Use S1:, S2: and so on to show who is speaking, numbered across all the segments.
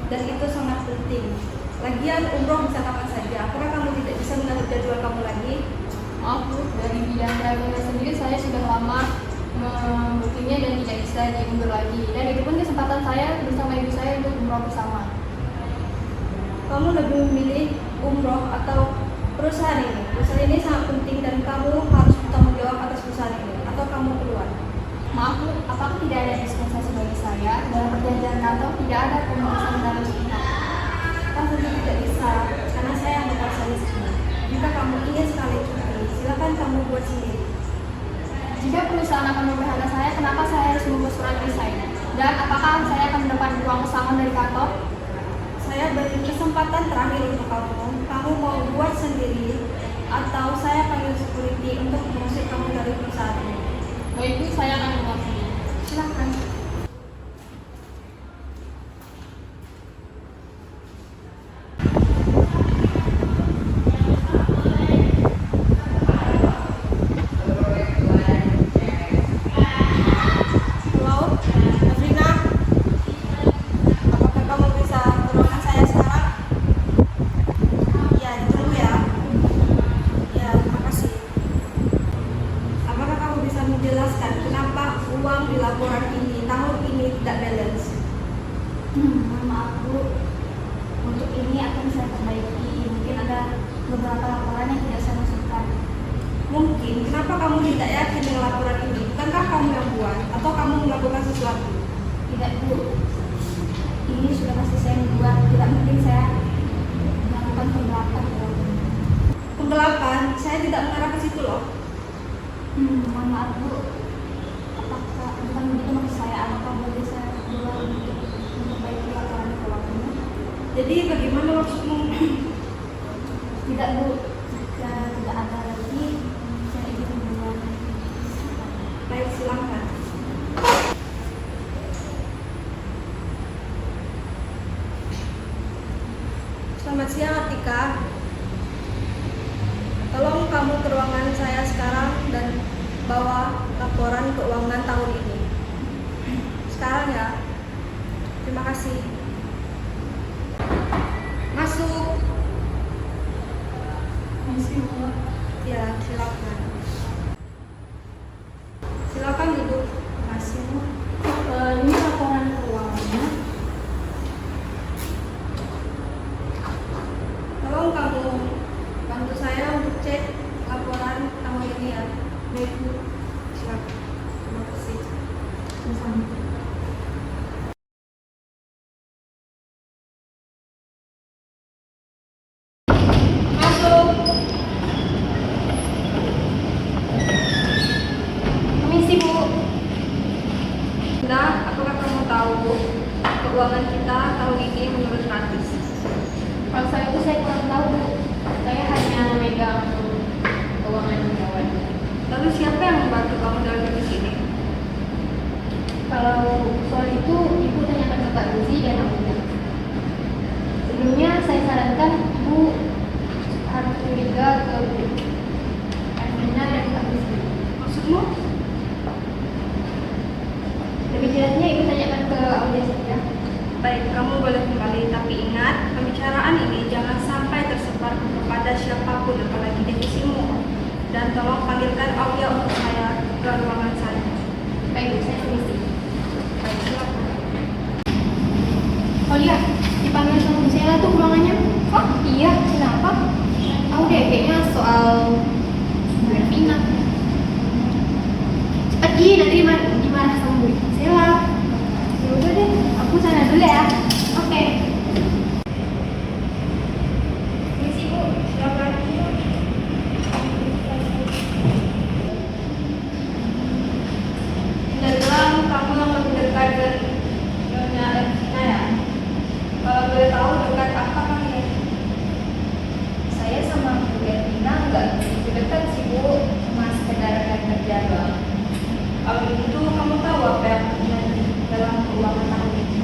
S1: dan itu sangat penting. Lagian umroh bisa kapan saja. Apakah kamu tidak bisa mengatur jadwal kamu lagi?
S2: Maaf Bu, dari bidang travelnya sendiri saya sudah lama membookingnya dan tidak bisa diundur lagi. Dan itu pun kesempatan saya bersama ibu saya untuk umroh bersama.
S1: Kamu lebih memilih umroh atau perusahaan ini? Perusahaan ini sangat penting dan kamu harus bertanggung jawab atas perusahaan ini. Atau kamu keluar?
S2: Maaf Bu, apakah tidak ada dispensasi bagi saya? Dalam perjanjian kantor tidak ada pembahasan dalam sepihak.
S1: Tentu tidak bisa, karena saya yang menguasai semua. Jika kamu ingin sekali cuti, silakan kamu buat sendiri.
S2: Jika perusahaan akan memphk saya, kenapa saya harus membuat surat resign? Dan apakah saya akan mendapat uang pesangon dari kantor?
S1: Saya beri kesempatan terakhir untuk kamu. Kamu mau buat sendiri atau saya panggil security untuk mengusir kamu dari perusahaan ini?
S2: Baik Bu, saya akan membuat sendiri.
S1: Silakan. Menjelaskan kenapa uang di laporan ini tahun ini tidak balance.
S2: Maaf Bu, untuk ini akan saya perbaiki. Mungkin ada beberapa laporan yang tidak saya masukkan.
S1: Mungkin, kenapa kamu tidak yakin dengan laporan ini? Bukankah kamu yang buat atau kamu melakukan sesuatu?
S2: Tidak Bu, ini sudah pasti saya yang buat. Tidak mungkin saya melakukan penggelapan.
S1: Penggelapan? Saya tidak mengarah ke situ loh.
S2: Mohon maaf Bu, apakah bukan begitu maksud saya? Apakah boleh saya keluar untuk memperbaiki laporan keuangannya?
S1: Jadi bagaimana maksudmu?
S2: Tidak Bu, jika tidak ada lagi saya ingin keluar.
S1: Baik, silakan. Selamat siang Atika. Tolong kamu ke ruangan saya sekarang dan bawa laporan keuangan tahun ini. Sekarang ya. Terima kasih. Masuk.
S2: Masih Bu.
S1: Ya, silakan. Silakan duduk. Terima kasih.
S2: Ini laporan keuangannya.
S1: Tolong kamu bantu saya untuk cek laporan tahun ini ya. Baik Bu. Silakan. Terima kasih.
S2: Sama-sama.
S1: Masuk.
S2: Permisi Bu.
S1: Nah, apakah kamu tahu keuangan kita tahun ini menurun drastis?
S2: Kalau saya itu saya kurang tahu Bu. Saya hanya memegang keuangan kawan.
S1: Lalu siapa yang membantu kamu dalam bisnis ini?
S2: Kalau soal itu Ibu tanyakan ke Pak Ruzi dan Aku. Sebelumnya saya sarankan Ibu harus curiga ke Bu Armina dan Pak Ruzi.
S1: Maksudmu?
S2: Lebih jelasnya Ibu tanyakan ke audiens ya.
S1: Baik, kamu boleh kembali, tapi ingat, pembicaraan ini jangan sampai tersebar kepada siapapun, apalagi divisimu. Dan tolong panggilkan Aulia untuk saya ke ruangan saya.
S2: Baik Bu, saya permisi.
S1: Baik, silakan.
S2: Oh iya, dipanggil sama Bu Sela tuh ruangannya. Oh iya, kenapa? Tahu deh, kayaknya soal Bu Ervina. Cepet Gi, nanti dimarah sama Bu Sela. Ya udah deh, aku sana dulu ya. Oke. Permisi Bu, silakan.
S1: Kebetulan kamu yang lebih dekat dengan Nyonya Ervina ya? Kalau boleh tahu dekat apa kan ya?
S3: Saya sama Bu Ervina nggak begitu dekat sih Bu, cuma sekedar rekan kerja doang.
S1: Kalau begitu kamu tahu apa yang terjadi dalam keuangan tahun ini?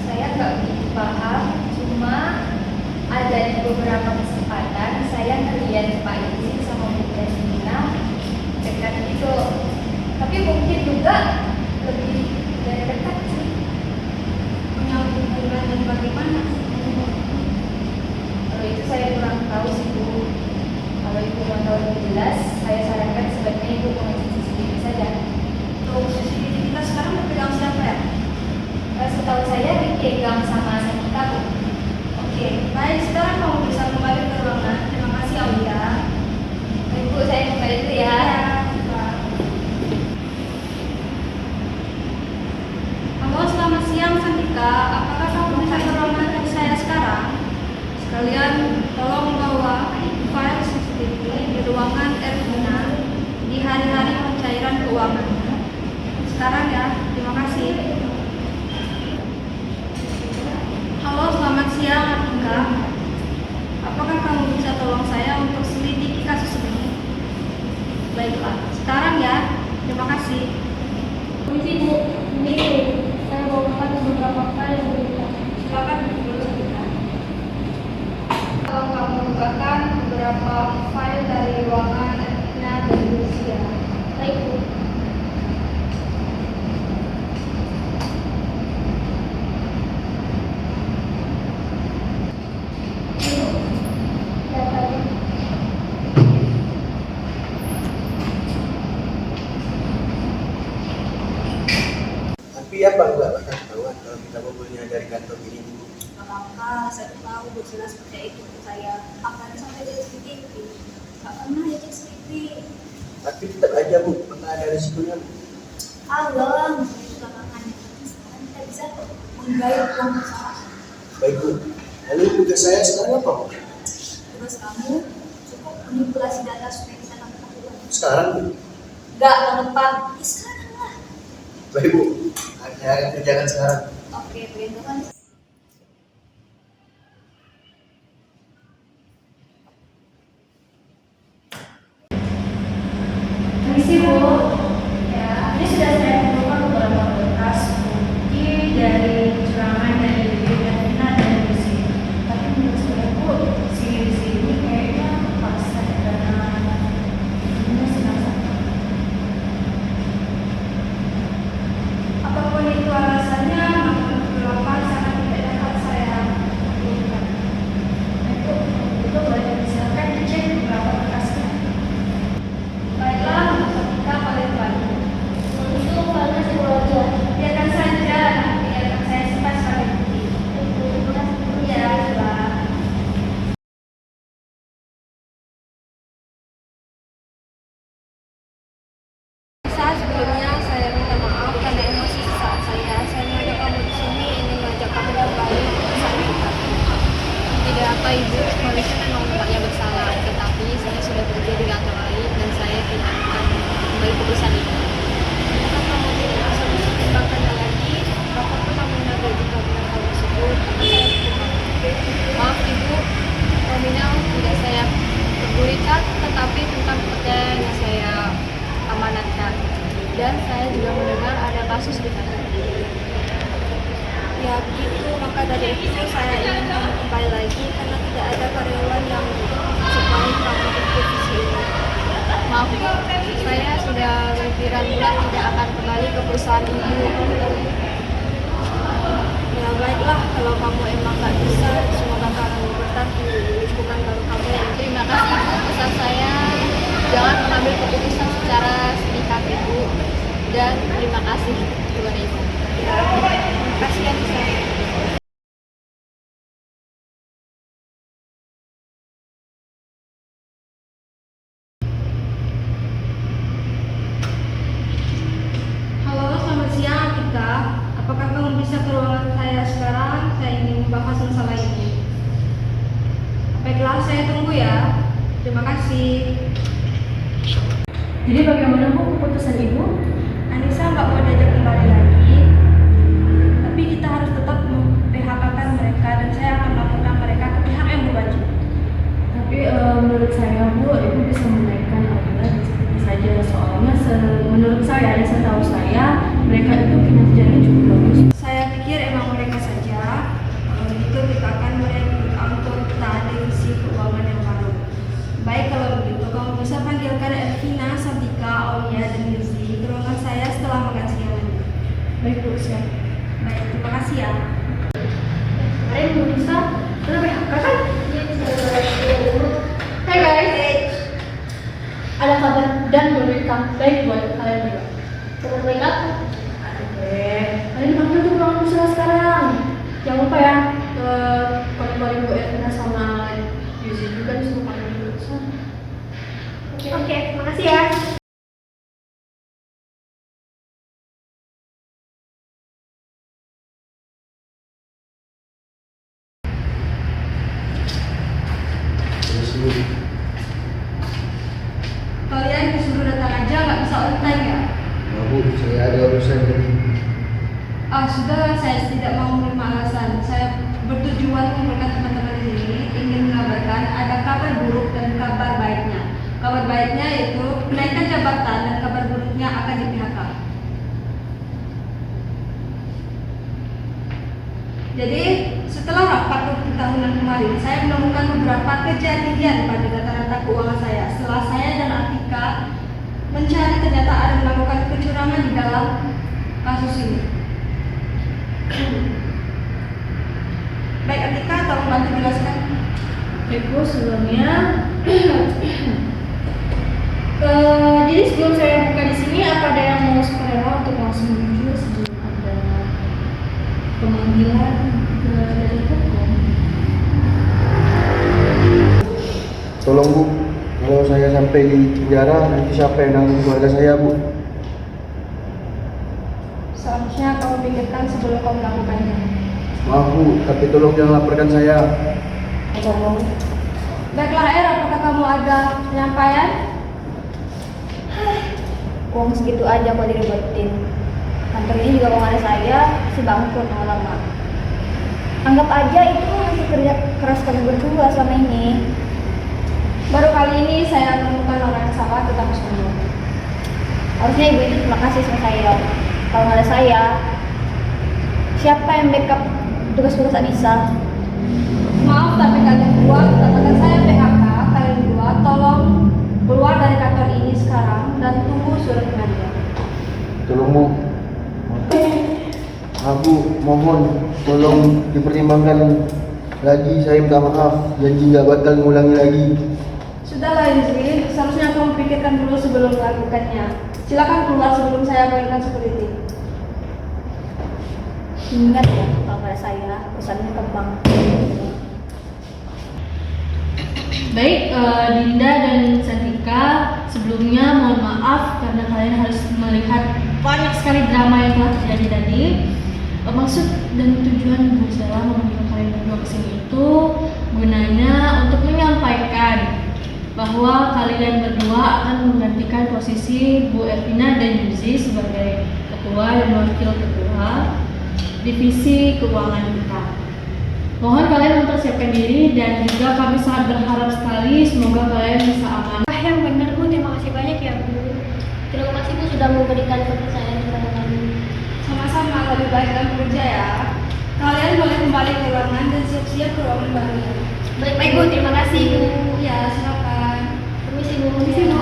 S3: Saya nggak begitu paham, cuma ada di beberapa kesempatan saya ngeliat Pak Izzy sama Bu Ervina dekat gitu. Tapi mungkin juga lebih dari dekat sih.
S1: Menyambung
S3: dipegang sama Sandika, Bu.
S1: Oke, baik. Sekarang kamu bisa kembali ke ruangan. Terima kasih, Aulia.
S3: Baik, Bu, saya kembali dulu ya.
S1: Pak. Halo, selamat siang, Sandika. Apakah kamu bisa ke ruangan saya sekarang? Sekalian, tolong bawa file CCTV di ruangan Ervina di hari-hari pencairan keuangan. Sekarang ya, terima kasih. Halo, selamat siang, Atika. Apakah kamu bisa tolong saya untuk selidiki kasus ini? Baiklah, sekarang ya, terima kasih.
S2: Permisi Bu, ini saya bawakan beberapa file yang berikut.
S1: Silakan duduk Sandika.
S3: Kalau kamu bukakan beberapa file dari ruangan Ervina dan Lucia.
S2: Baik Bu.
S4: Tapi apa enggak bakal ketahuan kalau kita mobilnya dari kantor ini dulu.
S5: Gak apa-apa, saya tahu Bu jelas seperti itu untuk saya. Apalagi sampai dia CCTV. Gak pernah ya cek CCTV.
S4: Tapi tetap aja Bu, pernah ada risikonya Bu.
S5: Alam, itu belakangan. Tapi sekarang kita bisa menggait uang bersama.
S4: Baik Bu, lalu tugas saya sekarang apa Bu?
S5: Tugas kamu cukup manipulasi data supaya kita dapat ketahuan.
S4: Sekarang Bu?
S5: Gak tahun depan. Ya sekarang lah.
S4: Baik Bu, saya akan kerjakan sekarang.
S5: Oke, perintahkan.
S3: Permisi, Bu. Ya, ini sudah saya kumpulkan beberapa berkas bukti dari kecurangan dari Ervina dan Lucia. Tapi menurut saya, Bu, di sini kayaknya paksa karena ini sedang sakit.
S1: Apapun itu alasannya, maka beberapa sangat tidak dapat saya lakukan.
S3: Itu boleh silakan dicek beberapa berkasnya.
S1: Baiklah, untuk Sandika paling baik.
S2: Itu filenya saya bawa aja.
S1: Biarkan saja, nanti akan saya simpan sebagai bukti. Iya, Pak. Sebelumnya saya minta maaf karena emosi sesaat saya mengajak kamu di sini ingin mengajak kamu kembali bersama kita.
S6: Tidak apa Ibu, polisi memang tempatnya bersalah, tetapi saya sudah bekerja di kantor lain dan saya tidak akan kembali keputusan itu.
S1: Apakah kamu tidak bisa mempertimbangkannya lagi? Apakah kamu mengambil hal tersebut?
S6: Maaf Ibu, nominal tidak saya pedulikan, tetapi tentang pekerjaan yang saya amanatkan. Dan saya juga mendengar ada kasus di kantor.
S1: Ya begitu, maka dari itu saya ingin kamu kembali lagi karena tidak ada karyawan yang sebaik kamu di divisi ini.
S6: Maaf Bu, saya sudah berpikiran bulan tidak akan kembali ke perusahaan Ibu.
S1: Ya baiklah, kalau kamu emang nggak bisa, semoga kamu bertahan. Bukan baru kamu yang
S6: Terima kasih Ibu, pesan saya jangan mengambil keputusan secara sepihak Ibu, dan terima kasih kepada Ibu.
S1: terima kasih ya Nisa. Halo, selamat siang Atika. Apakah kamu bisa ke ruangan saya sekarang? Saya ingin membahas masalah ini. Baiklah, saya tunggu ya. Terima kasih.
S2: Jadi bagaimana Bu keputusan Ibu?
S1: Anissa nggak mau diajak kembali lagi, tapi kita harus tetap memphk-kan mereka dan saya akan melaporkan mereka ke pihak yang berwajib.
S2: Tapi menurut saya Bu, Ibu bisa menaikkan Aulia dan seperti saja. Soalnya menurut saya dan setahu saya mereka itu kinerjanya cukup bagus.
S1: Saya pikir emang mereka saja. Kalau begitu kita akan merekrut anggota divisi keuangan yang baru. Baik, kalau begitu kamu bisa panggilkan Ervina, Sandika, Aulia, dan Lizzie ke ruangan saya setelah makan siang nanti.
S2: Baik Bu, siap.
S1: Baik, terima kasih ya.
S2: Kemarin Bu Nisa sudah PHK kan? Hai guys, ada kabar dan berita baik buat kalian juga. Kabar baik apa? Oke, kalian panggil tuh ruangan Nisa sekarang.
S1: ada kabar buruk dan kabar baiknya. Kabar baiknya yaitu kenaikan jabatan dan kabar buruknya akan di PHK. Jadi setelah rapat tahunan kemarin, saya menemukan beberapa kejadian pada data-data keuangan saya. Setelah saya dan Atika mencari, ternyata ada melakukan kecurangan di dalam kasus ini. Baik Atika, tolong bantu jelaskan.
S7: Ibu sebelumnya, jadi sebelum saya buka di sini, apa ada yang mau sukarela untuk langsung jujur sebelum ada pemanggilan dari hukum?
S8: Tolong Bu, kalau saya sampai di penjara, nanti siapa yang nanggung keluarga saya Bu?
S1: Seharusnya kamu pikirkan sebelum kamu melakukannya.
S8: Maaf Bu, tapi tolong jangan laporkan saya.
S1: Baiklah apakah kamu ada penyampaian?
S3: Uang segitu aja kok direbutin. Kantor ini juga kalau ada saya, si bangkrut lama-lama. Anggap aja itu masih kerja keras kami berdua selama ini.
S1: Baru kali ini saya menemukan orang yang salah tentang semua.
S3: Harusnya ibu itu terima kasih sama saya. Kalau nggak ada saya, siapa yang backup tugas-tugas Anissa?
S1: Maaf, tapi kalian berdua, katakan saya PHK. Kalian berdua tolong keluar dari kantor ini sekarang dan tunggu surat pengadilan.
S8: Tolong Bu. Maaf Bu, mohon tolong dipertimbangkan lagi. Saya minta maaf, janji nggak bakal ngulangi lagi.
S1: Sudahlah Rizky, seharusnya kamu pikirkan dulu sebelum melakukannya. Silakan keluar sebelum saya panggilkan security.
S3: Ingat ya, kalau nggak ada saya, perusahaannya kembang.
S7: Baik, Dinda dan Santika, sebelumnya mohon maaf karena kalian harus melihat banyak sekali drama yang telah terjadi tadi. Maksud dan tujuan Bu Stella memanggil kalian berdua kesini itu gunanya untuk menyampaikan bahwa kalian berdua akan menggantikan posisi Bu Ervina dan Yuzi sebagai ketua dan wakil ketua divisi keuangan kita. Mohon kalian mempersiapkan diri dan juga kami sangat berharap sekali semoga kalian bisa aman.
S2: Yang benar Bu, terima kasih banyak ya Bu. Terima kasih Bu sudah memberikan kepercayaan kepada kami.
S1: Sama-sama, lebih baik dalam bekerja ya. Kalian boleh kembali ke ruangan dan siap-siap ke ruangan baru.
S2: Baik Bu, terima kasih Bu.
S1: Ya, silakan.
S2: Permisi Bu. Permisi Bu.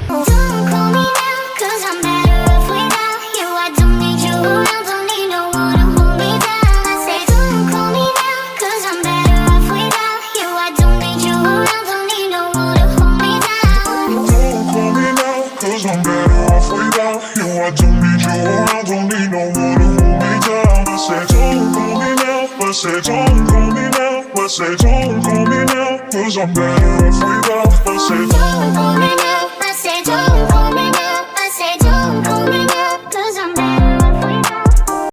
S9: Don't call me now, 'cause I'm better off without you. I don't need you around, don't need no one to hold me down. I say don't call me now, 'cause I'm better off without you. I don't need you around, don't need no one to hold me down.
S10: Don't call me now, 'cause I'm better off without you. I don't need you around, don't need no one to hold me down. I say don't call me now, I say don't call me now, I say don't call me now, 'cause I'm better off without. I say
S9: Don't call me now, I say don't